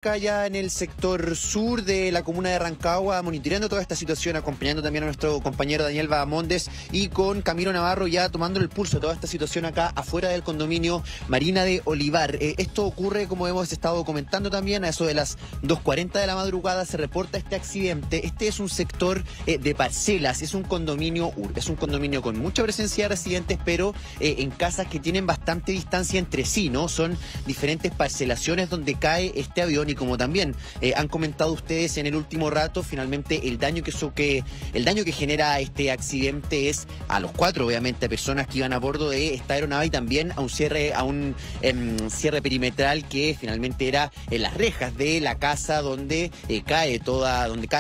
Acá ya en el sector sur de la comuna de Rancagua, monitoreando toda esta situación, acompañando también a nuestro compañero Daniel Bahamondes y con Camilo Navarro ya tomando el pulso de toda esta situación acá afuera del condominio Marina de Olivar. Esto ocurre, como hemos estado comentando también, a eso de las 2:40 de la madrugada se reporta este accidente. Este es un sector de parcelas, es un condominio con mucha presencia de residentes, pero en casas que tienen bastante distancia entre sí, ¿no? Son diferentes parcelaciones donde cae este avión. Y como también han comentado ustedes en el último rato, finalmente el daño que genera este accidente es a los 4, obviamente, personas que iban a bordo de esta aeronave y también a un cierre perimetral que finalmente era en las rejas de la casa donde cae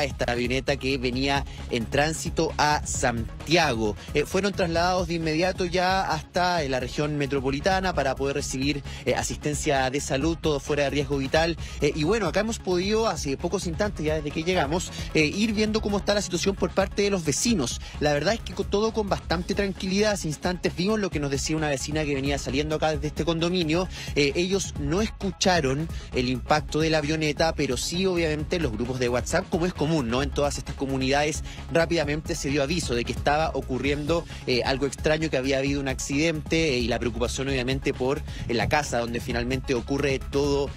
esta avioneta que venía en tránsito a Santiago. Fueron trasladados de inmediato ya hasta la región metropolitana para poder recibir asistencia de salud, todo fuera de riesgo vital. Y bueno, acá hemos podido, hace pocos instantes ya desde que llegamos, ir viendo cómo está la situación por parte de los vecinos. La verdad es que todo con bastante tranquilidad. Hace instantes vimos lo que nos decía una vecina que venía saliendo acá desde este condominio. Ellos no escucharon el impacto de la avioneta, pero sí, obviamente, en los grupos de WhatsApp, como es común, ¿no? En todas estas comunidades rápidamente se dio aviso de que estaba ocurriendo algo extraño, que había habido un accidente y la preocupación, obviamente, por la casa donde finalmente ocurre todo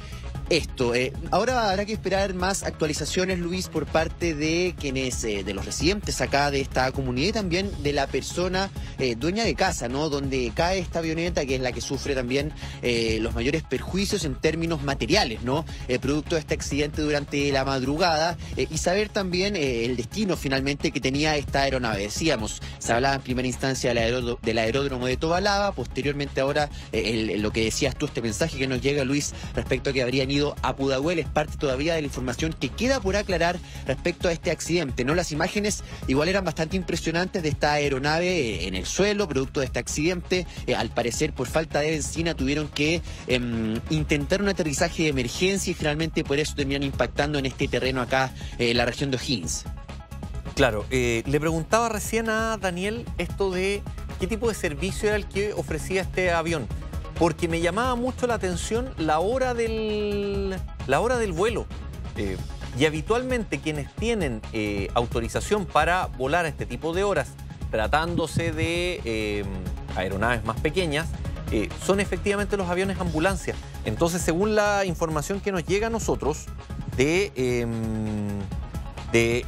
esto. Ahora habrá que esperar más actualizaciones, Luis, por parte de quienes, de los residentes acá de esta comunidad y también de la persona dueña de casa, ¿no? Donde cae esta avioneta, que es la que sufre también los mayores perjuicios en términos materiales, ¿no? Producto de este accidente durante la madrugada, y saber también el destino finalmente que tenía esta aeronave. Decíamos, se hablaba en primera instancia del aeródromo de Tobalaba, posteriormente ahora lo que decías tú, este mensaje que nos llega, Luis, respecto a que habrían ido a Pudahuel, es parte todavía de la información que queda por aclarar respecto a este accidente, ¿no? Las imágenes igual eran bastante impresionantes de esta aeronave en el suelo, producto de este accidente. Al parecer, por falta de benzina, tuvieron que intentar un aterrizaje de emergencia y finalmente por eso terminan impactando en este terreno acá, en la región de O'Higgins. Claro, le preguntaba recién a Daniel esto de qué tipo de servicio era el que ofrecía este avión, porque me llamaba mucho la atención la hora del vuelo. Y habitualmente quienes tienen autorización para volar a este tipo de horas, tratándose de aeronaves más pequeñas, son efectivamente los aviones ambulancia. Entonces, según la información que nos llega a nosotros de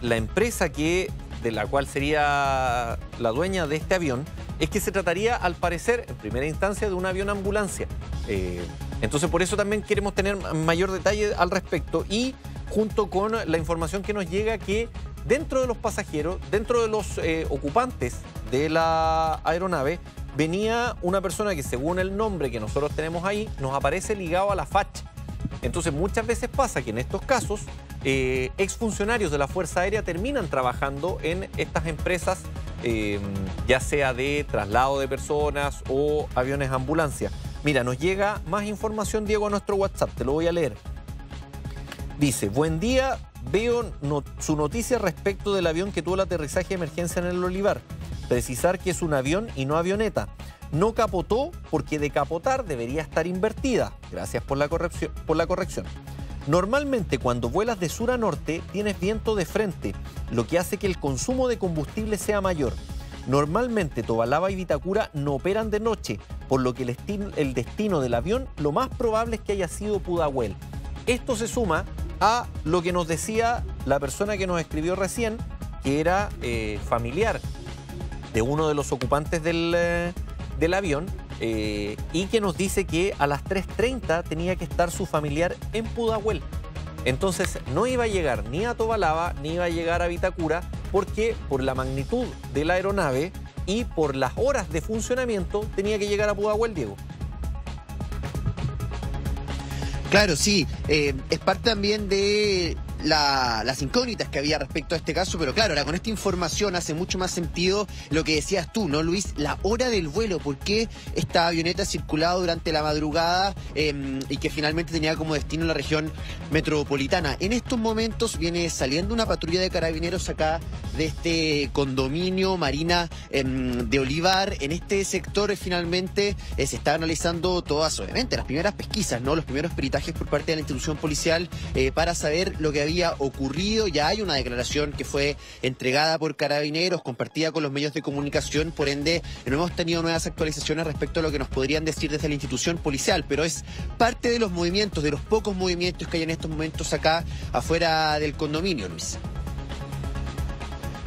la empresa de la cual sería la dueña de este avión, es que se trataría, al parecer, en primera instancia, de un avión ambulancia. Entonces, por eso también queremos tener mayor detalle al respecto y junto con la información que nos llega que dentro de los pasajeros, dentro de los ocupantes de la aeronave, venía una persona que, según el nombre que nosotros tenemos ahí, nos aparece ligado a la facha. Entonces, muchas veces pasa que en estos casos, exfuncionarios de la Fuerza Aérea terminan trabajando en estas empresas, ya sea de traslado de personas o aviones ambulancia. Mira, nos llega más información, Diego, a nuestro WhatsApp, te lo voy a leer. Dice: buen día, veo su noticia respecto del avión que tuvo el aterrizaje de emergencia en el Olivar. Precisar que es un avión y no avioneta. No capotó porque de capotar debería estar invertida. Gracias por la corrección. Normalmente cuando vuelas de sur a norte tienes viento de frente, lo que hace que el consumo de combustible sea mayor. Normalmente Tobalaba y Vitacura no operan de noche, por lo que el destino del avión lo más probable es que haya sido Pudahuel. Esto se suma a lo que nos decía la persona que nos escribió recién, que era familiar de uno de los ocupantes del avión, y que nos dice que a las 3:30 tenía que estar su familiar en Pudahuel. Entonces no iba a llegar ni a Tobalaba ni iba a llegar a Vitacura, porque por la magnitud de la aeronave y por las horas de funcionamiento tenía que llegar a Pudahuel, Diego. Claro, sí, es parte también de las incógnitas que había respecto a este caso, pero claro, ahora con esta información hace mucho más sentido lo que decías tú, ¿no, Luis? La hora del vuelo, ¿por qué esta avioneta circulaba durante la madrugada y que finalmente tenía como destino la región metropolitana? En estos momentos viene saliendo una patrulla de carabineros acá de este condominio Marina de Olivar. En este sector finalmente se está analizando todas, obviamente, las primeras pesquisas, ¿no? Los primeros peritajes peritajes por parte de la institución policial para saber lo que había ocurrido. Ya hay una declaración que fue entregada por Carabineros, compartida con los medios de comunicación, por ende no hemos tenido nuevas actualizaciones respecto a lo que nos podrían decir desde la institución policial, pero es parte de los movimientos, de los pocos movimientos que hay en estos momentos acá afuera del condominio, Luis.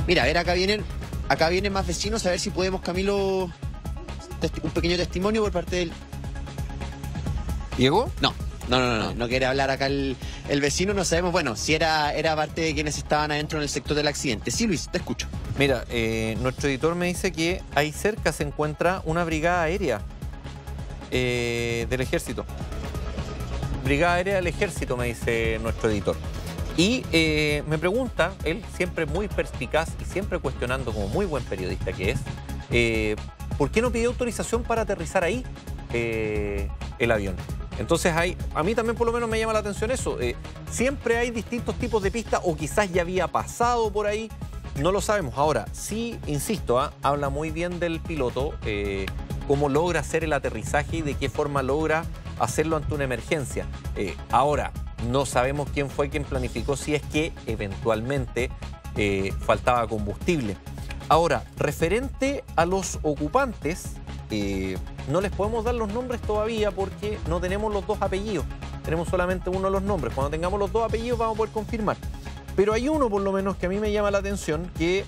Mira, a ver, acá vienen más vecinos, a ver si podemos, Camilo, un pequeño testimonio por parte del... ¿Diego? No quiere hablar acá el vecino, no sabemos, bueno, si era parte de quienes estaban adentro en el sector del accidente. Sí, Luis, te escucho. Mira, nuestro editor me dice que ahí cerca se encuentra una brigada aérea del ejército. Brigada aérea del ejército, me dice nuestro editor. Y me pregunta, él siempre muy perspicaz y siempre cuestionando como muy buen periodista que es, ¿por qué no pidió autorización para aterrizar ahí el avión? Entonces a mí también por lo menos me llama la atención eso. Siempre hay distintos tipos de pistas o quizás ya había pasado por ahí, no lo sabemos. Ahora, sí, insisto, habla muy bien del piloto, cómo logra hacer el aterrizaje y de qué forma logra hacerlo ante una emergencia. Ahora, no sabemos quién fue quien planificó, si es que eventualmente faltaba combustible. Ahora, referente a los ocupantes, no les podemos dar los nombres todavía porque no tenemos los dos apellidos. Tenemos solamente uno de los nombres. Cuando tengamos los dos apellidos vamos a poder confirmar. Pero hay uno por lo menos que a mí me llama la atención, que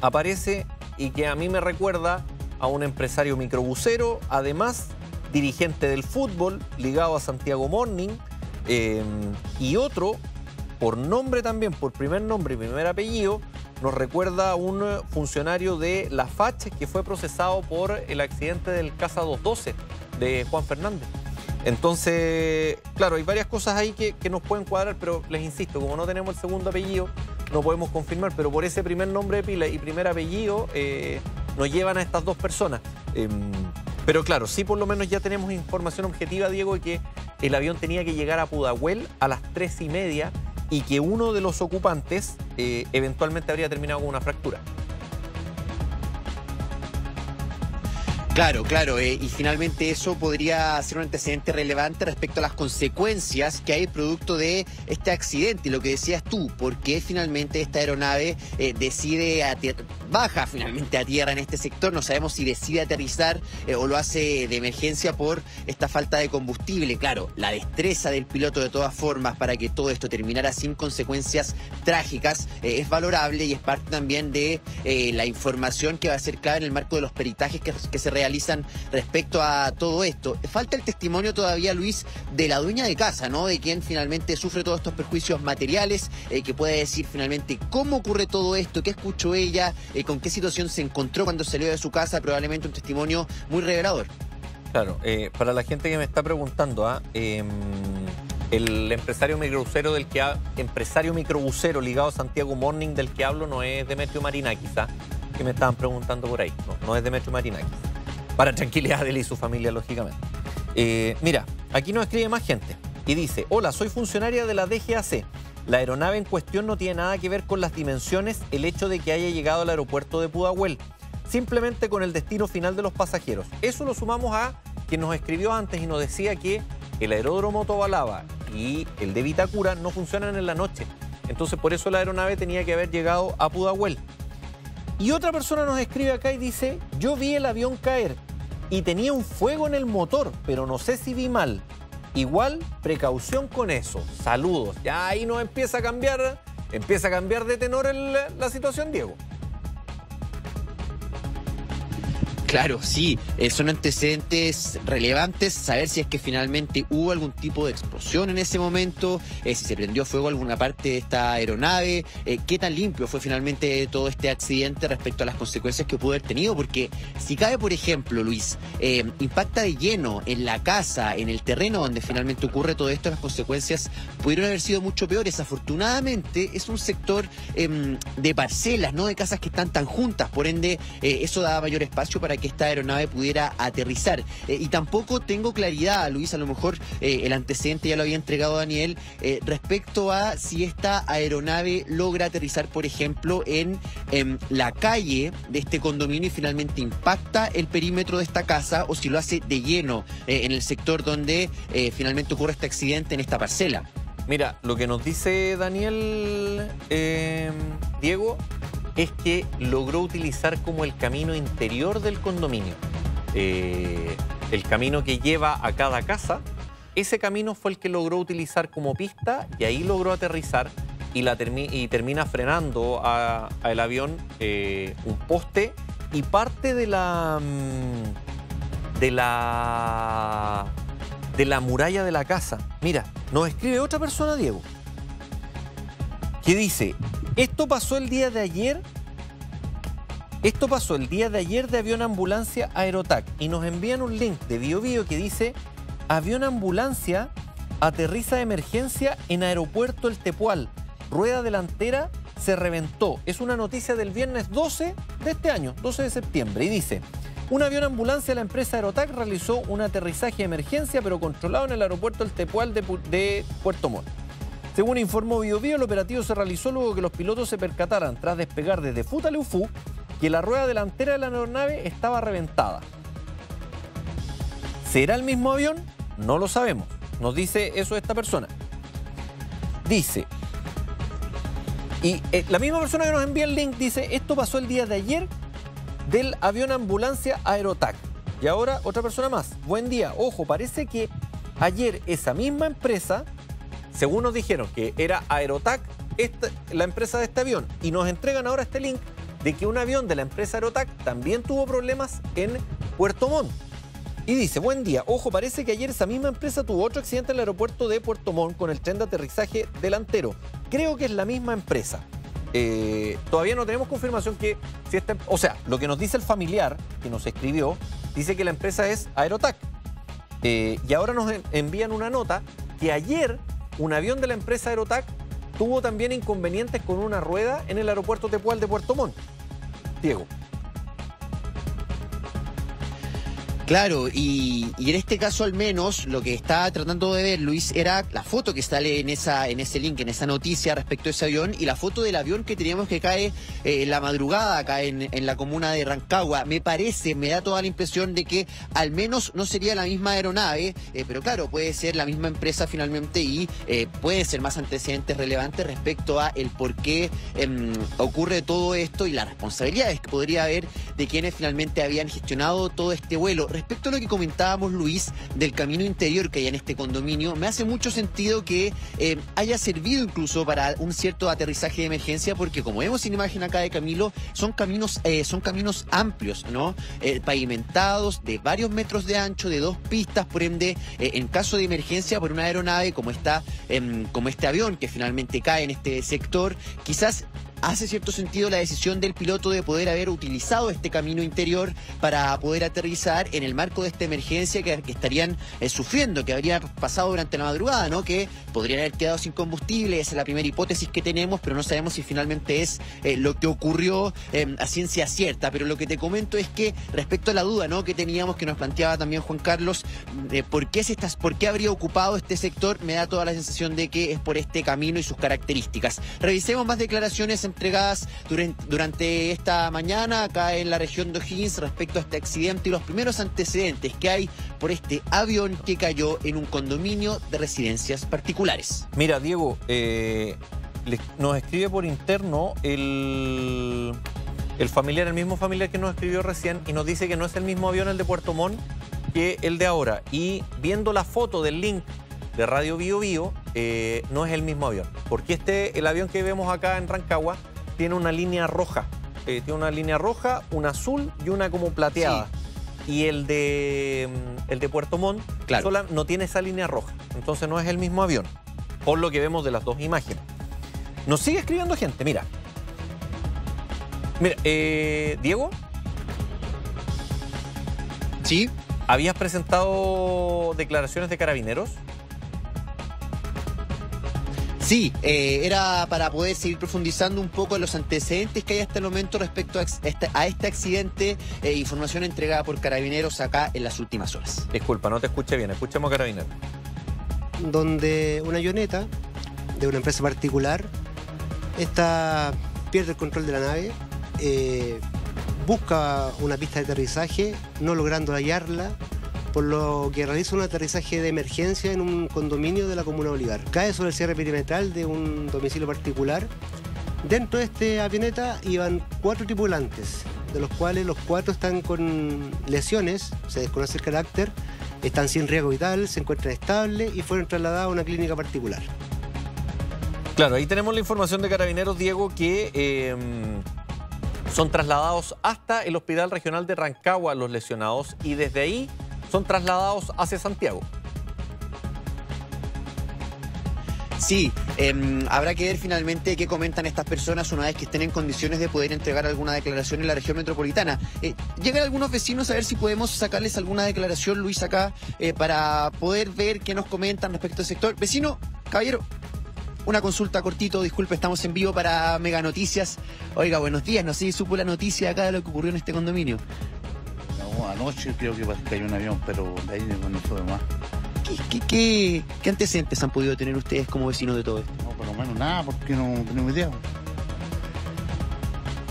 aparece y que a mí me recuerda a un empresario microbusero, además dirigente del fútbol, ligado a Santiago Morning, y otro, por nombre también, por primer nombre y primer apellido, nos recuerda a un funcionario de la FACH que fue procesado por el accidente del Casa 212 de Juan Fernández. Entonces, claro, hay varias cosas ahí que nos pueden cuadrar, pero les insisto, como no tenemos el segundo apellido, no podemos confirmar, pero por ese primer nombre de pila y primer apellido nos llevan a estas dos personas. Pero claro, sí por lo menos ya tenemos información objetiva, Diego, de que el avión tenía que llegar a Pudahuel a las 3:30 y que uno de los ocupantes eventualmente habría terminado con una fractura. Claro, y finalmente eso podría ser un antecedente relevante respecto a las consecuencias que hay producto de este accidente. Y lo que decías tú, ¿por qué finalmente esta aeronave baja finalmente a tierra en este sector? No sabemos si decide aterrizar o lo hace de emergencia por esta falta de combustible. Claro, la destreza del piloto de todas formas para que todo esto terminara sin consecuencias trágicas es valorable y es parte también de la información que va a ser clave en el marco de los peritajes que se realizan respecto a todo esto. Falta el testimonio todavía, Luis, de la dueña de casa, ¿no? De quien finalmente sufre todos estos perjuicios materiales, que puede decir finalmente cómo ocurre todo esto, qué escuchó ella, con qué situación se encontró cuando salió de su casa. Probablemente un testimonio muy revelador. Claro, para la gente que me está preguntando, el empresario microbusero ligado a Santiago Morning del que hablo no es Demetrio Marinakis, que me estaban preguntando por ahí. No es Demetrio Marinakis. Para tranquilidad de él y su familia, lógicamente. Mira, aquí nos escribe más gente y dice: hola, soy funcionaria de la DGAC. La aeronave en cuestión no tiene nada que ver con las dimensiones, el hecho de que haya llegado al aeropuerto de Pudahuel, simplemente con el destino final de los pasajeros. Eso lo sumamos a quien nos escribió antes y nos decía que el aeródromo Tobalaba y el de Vitacura no funcionan en la noche. Entonces por eso la aeronave tenía que haber llegado a Pudahuel. Y otra persona nos escribe acá y dice: yo vi el avión caer y tenía un fuego en el motor, pero no sé si vi mal. Igual, precaución con eso. Saludos. Ya ahí nos empieza a cambiar de tenor la situación, Diego. Claro, sí, son antecedentes relevantes, saber si es que finalmente hubo algún tipo de explosión en ese momento, si se prendió fuego alguna parte de esta aeronave, qué tan limpio fue finalmente todo este accidente respecto a las consecuencias que pudo haber tenido, porque si cabe, por ejemplo, Luis, impacta de lleno en la casa, en el terreno donde finalmente ocurre todo esto, las consecuencias pudieron haber sido mucho peores. Afortunadamente es un sector de parcelas, no de casas que están tan juntas, por ende eso da mayor espacio para que que esta aeronave pudiera aterrizar. Y tampoco tengo claridad, Luis, a lo mejor el antecedente ya lo había entregado Daniel, respecto a si esta aeronave logra aterrizar, por ejemplo, en la calle de este condominio y finalmente impacta el perímetro de esta casa, o si lo hace de lleno en el sector donde finalmente ocurre este accidente en esta parcela. Mira, lo que nos dice Daniel, Diego, es que logró utilizar como el camino interior del condominio. El camino que lleva a cada casa, ese camino fue el que logró utilizar como pista y ahí logró aterrizar y termina frenando al avión un poste y parte de la muralla de la casa. Mira, nos escribe otra persona, Diego, que dice: esto pasó el día de ayer de avión ambulancia Aerotac, y nos envían un link de BioBio que dice: avión ambulancia aterriza de emergencia en aeropuerto El Tepual, rueda delantera se reventó. Es una noticia del viernes 12 de este año, 12 de septiembre, y dice: un avión ambulancia de la empresa Aerotac realizó un aterrizaje de emergencia pero controlado en el aeropuerto El Tepual de Puerto Montt. Según informó BioBio, el operativo se realizó luego que los pilotos se percataran, tras despegar desde Futaleufú, que la rueda delantera de la aeronave estaba reventada. ¿Será el mismo avión? No lo sabemos. Nos dice eso esta persona. Dice, y la misma persona que nos envía el link dice: esto pasó el día de ayer del avión ambulancia Aerotac. Y ahora otra persona más. Buen día. Ojo, parece que ayer esa misma empresa, según nos dijeron que era Aerotac, la empresa de este avión, y nos entregan ahora este link de que un avión de la empresa Aerotac también tuvo problemas en Puerto Montt. Y dice: buen día, ojo, parece que ayer esa misma empresa tuvo otro accidente en el aeropuerto de Puerto Montt con el tren de aterrizaje delantero. Creo que es la misma empresa. Todavía no tenemos confirmación que si o sea, lo que nos dice el familiar que nos escribió, dice que la empresa es Aerotac. Y ahora nos envían una nota que ayer un avión de la empresa Aerotac tuvo también inconvenientes con una rueda en el aeropuerto Tepual de Puerto Montt. Diego. Claro, y en este caso al menos lo que estaba tratando de ver, Luis, era la foto que sale en ese link, en esa noticia respecto a ese avión, y la foto del avión que teníamos que cae en la madrugada acá en la comuna de Rancagua. Me da toda la impresión de que al menos no sería la misma aeronave, pero claro, puede ser la misma empresa finalmente y puede ser más antecedentes relevantes respecto a el por qué ocurre todo esto y las responsabilidades que podría haber de quienes finalmente habían gestionado todo este vuelo. Respecto a lo que comentábamos, Luis, del camino interior que hay en este condominio, me hace mucho sentido que haya servido incluso para un cierto aterrizaje de emergencia, porque como vemos en imagen acá de Camilo, son caminos amplios, ¿no? Pavimentados, de varios metros de ancho, de 2 pistas, por ende, en caso de emergencia por una aeronave como este avión que finalmente cae en este sector, quizás hace cierto sentido la decisión del piloto de poder haber utilizado este camino interior para poder aterrizar en el marco de esta emergencia que estarían sufriendo, que habría pasado durante la madrugada, ¿no? Que podrían haber quedado sin combustible. Esa es la primera hipótesis que tenemos, pero no sabemos si finalmente es lo que ocurrió a ciencia cierta. Pero lo que te comento es que respecto a la duda, ¿no?, que teníamos, que nos planteaba también Juan Carlos, ¿por qué habría ocupado este sector? Me da toda la sensación de que es por este camino y sus características. Revisemos más declaraciones entregadas durante esta mañana acá en la región de O'Higgins respecto a este accidente y los primeros antecedentes que hay por este avión que cayó en un condominio de residencias particulares. Mira, Diego, nos escribe por interno el mismo familiar que nos escribió recién, y nos dice que no es el mismo avión el de Puerto Montt que el de ahora. Y viendo la foto del link de Radio BioBio, no es el mismo avión, porque el avión que vemos acá en Rancagua tiene una línea roja, una azul y una como plateada. Sí. Y el de Puerto Montt, claro, no tiene esa línea roja, entonces no es el mismo avión, por lo que vemos de las dos imágenes. Nos sigue escribiendo gente, mira, Diego. Sí. ¿Habías presentado declaraciones de Carabineros? Sí, era para poder seguir profundizando un poco en los antecedentes que hay hasta el momento respecto a este accidente, información entregada por Carabineros acá en las últimas horas. Disculpa, no te escuché bien, escuchemos a Carabineros. Donde una avioneta de una empresa particular pierde el control de la nave, busca una pista de aterrizaje, no logrando hallarla, por lo que realiza un aterrizaje de emergencia en un condominio de la comuna de Olivar. Cae sobre el cierre perimetral de un domicilio particular. Dentro de esta avioneta iban 4 tripulantes, de los cuales los 4 están con lesiones, se desconoce el carácter, están sin riesgo vital, se encuentran estables y fueron trasladados a una clínica particular. Claro, ahí tenemos la información de Carabineros, Diego, que son trasladados hasta el Hospital Regional de Rancagua los lesionados y desde ahí son trasladados hacia Santiago. Sí, habrá que ver finalmente qué comentan estas personas una vez que estén en condiciones de poder entregar alguna declaración en la región metropolitana. Llegan algunos vecinos a ver si podemos sacarles alguna declaración, Luis, acá, para poder ver qué nos comentan respecto al sector. Vecino, caballero, una consulta cortito, disculpe, estamos en vivo para Mega Noticias. Oiga, buenos días, no sé si supo la noticia acá de lo que ocurrió en este condominio. No, anoche creo que cayó un avión, pero de ahí no fue más. ¿Qué antecedentes han podido tener ustedes como vecinos de todo esto? No, por lo menos nada, porque no tenemos idea.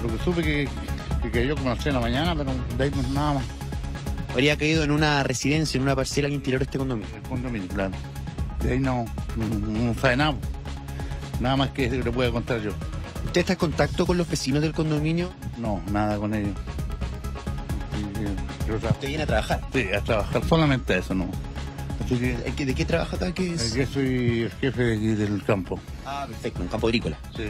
Lo que supe que cayó como a las 6 de la mañana, pero de ahí no nada más. Habría caído en una residencia, en una parcela al interior de este condominio. El condominio, claro. De ahí no sabe nada. Nada más que le pueda contar yo. ¿Usted está en contacto con los vecinos del condominio? No, nada con ellos. ¿Usted viene a trabajar? Sí, a trabajar, solamente eso, no. Así que, ¿De qué trabaja acá? ¿Qué es? yo soy el jefe de aquí del campo. Ah, perfecto, un campo agrícola. Sí.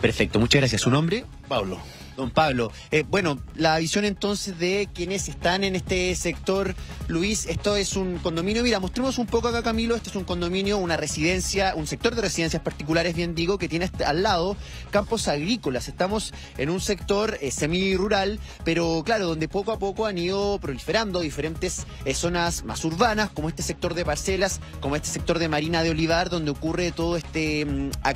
Perfecto, muchas gracias. ¿Su nombre? Pablo. Don Pablo, bueno, la visión entonces de quienes están en este sector, Luis, esto es un condominio, mira, mostremos un poco acá, Camilo, este es un condominio, una residencia, un sector de residencias particulares, bien digo, que tiene al lado campos agrícolas. Estamos en un sector semi-rural, pero claro, donde poco a poco han ido proliferando diferentes zonas más urbanas, como este sector de parcelas, como este sector de Marina de Olivar, donde ocurre todo este accidente.